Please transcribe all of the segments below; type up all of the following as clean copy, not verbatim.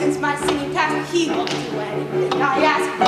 since my singing task, he won't do anything I ask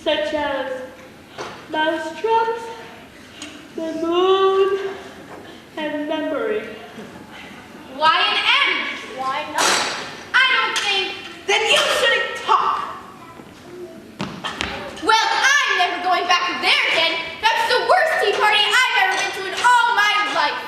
such as mousetraps, the moon, and memory. Why an M? Why not? I don't think. Then you shouldn't talk. Well, I'm never going back there again. That's the worst tea party I've ever been to in all my life.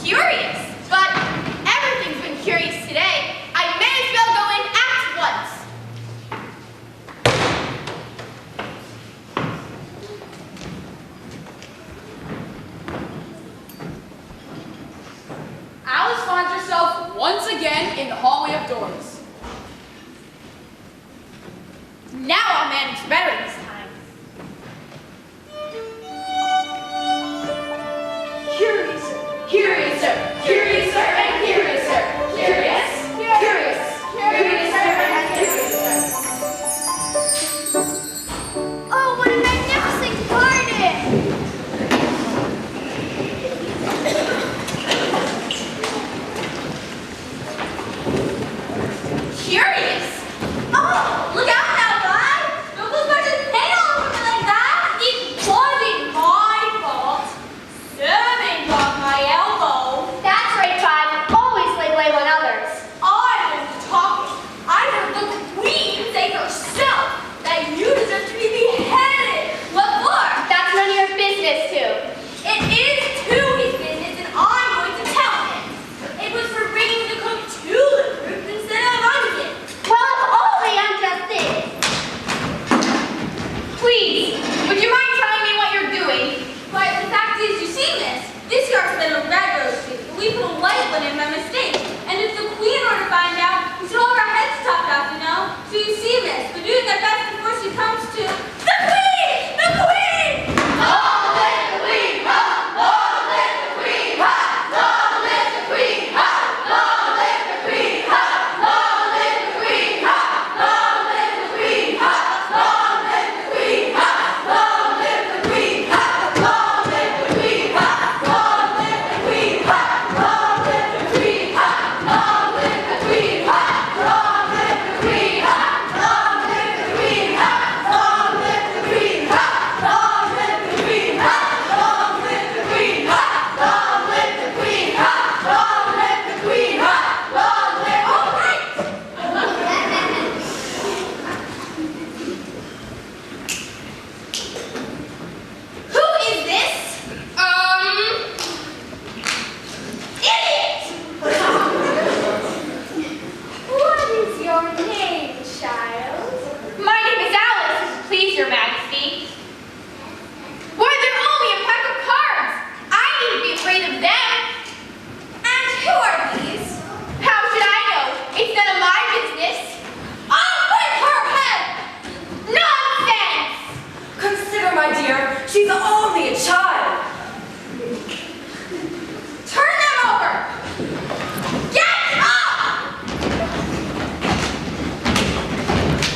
Curious, but everything's been curious today. I may as well go in at once. in the hallway of doors. Now I'll manage better this time. Curiouser, curiouser, curiouser, and curiouser. Curious, curious, curiouser, and curiouser. Oh, what a magnificent garden! Curious? Oh, look out now, bud! Don't go splashing paint all over me like that! It wasn't my fault. Serving on my elbow. That's right, Bud. Always lay blame on others. I was talking. I heard the queen say herself that you deserve to be beheaded. What for? That's none of your business, too. It is too his business, and I'm going to tell him. It was for bringing the cook to the group instead of onion. Well, of all the unjust things. Please, would you mind telling me what you're doing? But the fact is, you see, miss, this yard's been a red rose tree. We put a white one in by mistake. And if the queen were to find out, we should all have our heads chopped off, you know? So you see, miss, we're doing our best before she comes to the queen! The queen! Long live the queen, ha! Long live the queen, ha! Long live the queen, ha! Long live the queen, ha! Long live the queen, ha! Long live the queen, ha! Long live the queen, ha! Long live the queen, ha! Long live the queen, ha! Long live the queen, ha! Long live the queen, ha! Long live the queen, ha! Long live the queen, ha! Long live the queen, ha! Long live the queen, ha! Long live the queen, ha! Long live the queen, ha! Long live the queen, ha! Long live the queen, ha! Long live all right. Who is this? Idiot! What is your name, child? My name is Alice, please your majesty. Why, they're only a pack of cards. I needn't be afraid of them. And who are these? How should I know? It's none of my business. I'll break her head! Nonsense! Consider, my dear, she's only a child. Turn them over! Get up!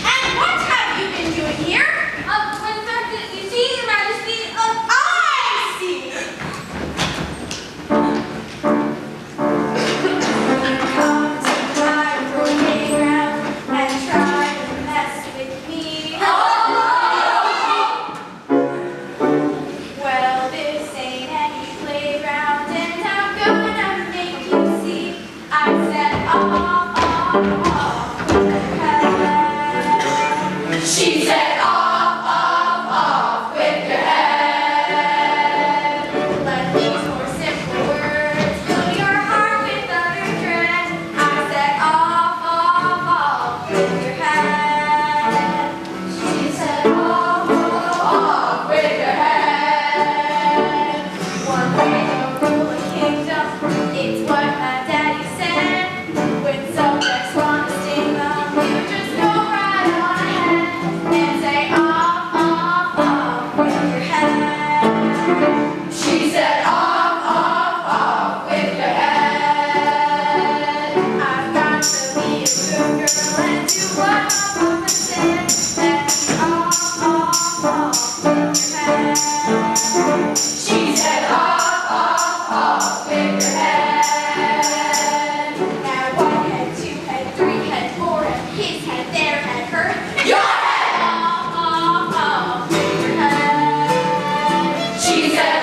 And what have you been doing here? When the fact that you see, Your Majesty, I see! Come to my playground and try to mess with me. Well, this ain't any playground, and I'm gonna make you see. I said, She said, off with your head. Let these more simple words fill your heart with utter dread. I said, off with your head. She said, off with your head. One way to rule a kingdom, it's what my daddy said. When subjects want to sting them, you just go right on ahead and say, off with your head. She said, off with your head. I've got to be a good girl and do what my papa said. That's off with your head. She said, off with your head. Now one head, two head, three head, four head, his head, their head, her head, your head. Off with your head. She said,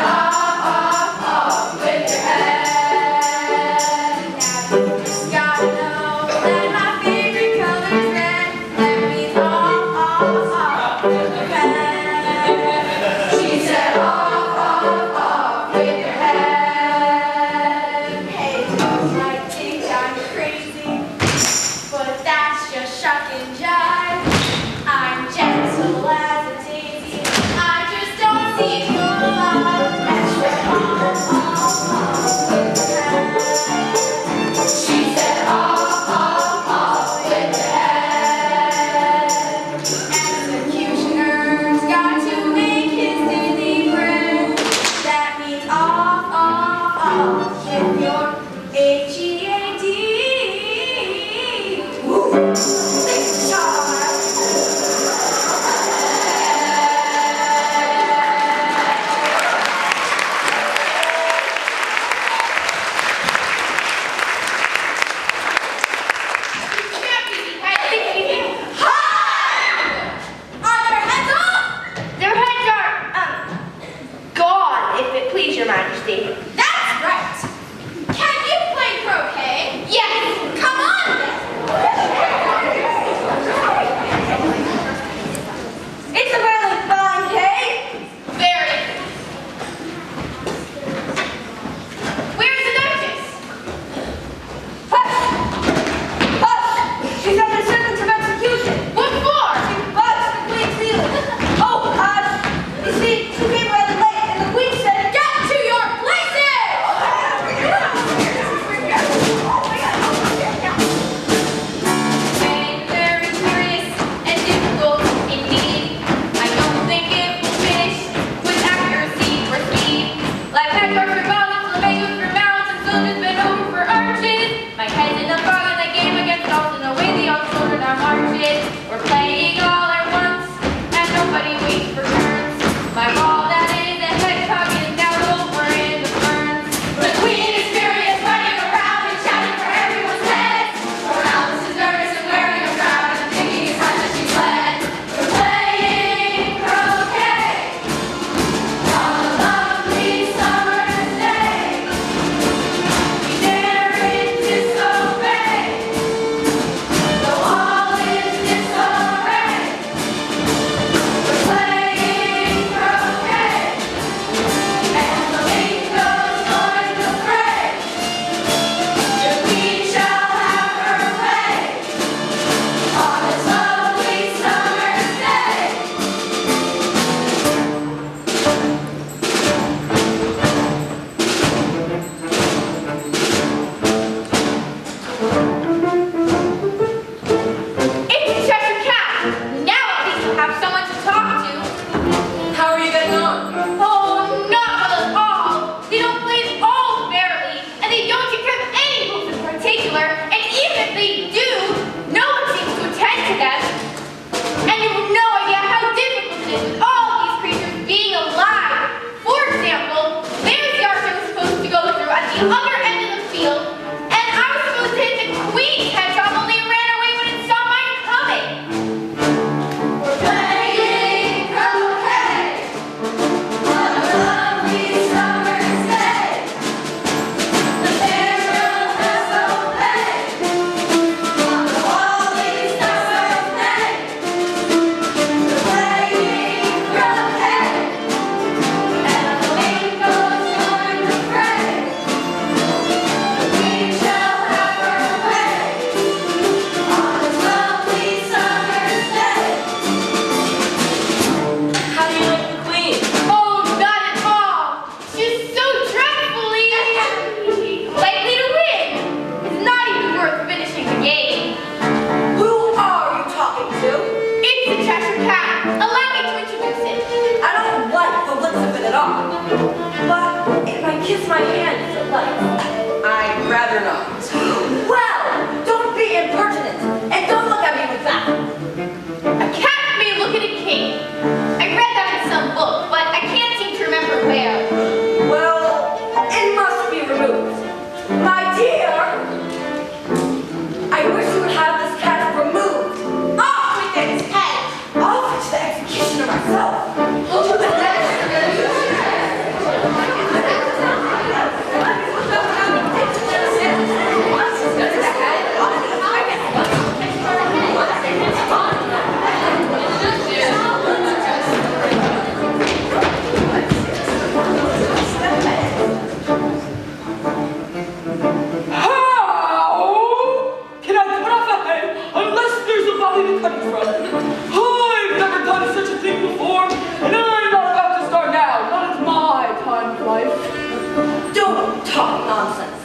nonsense.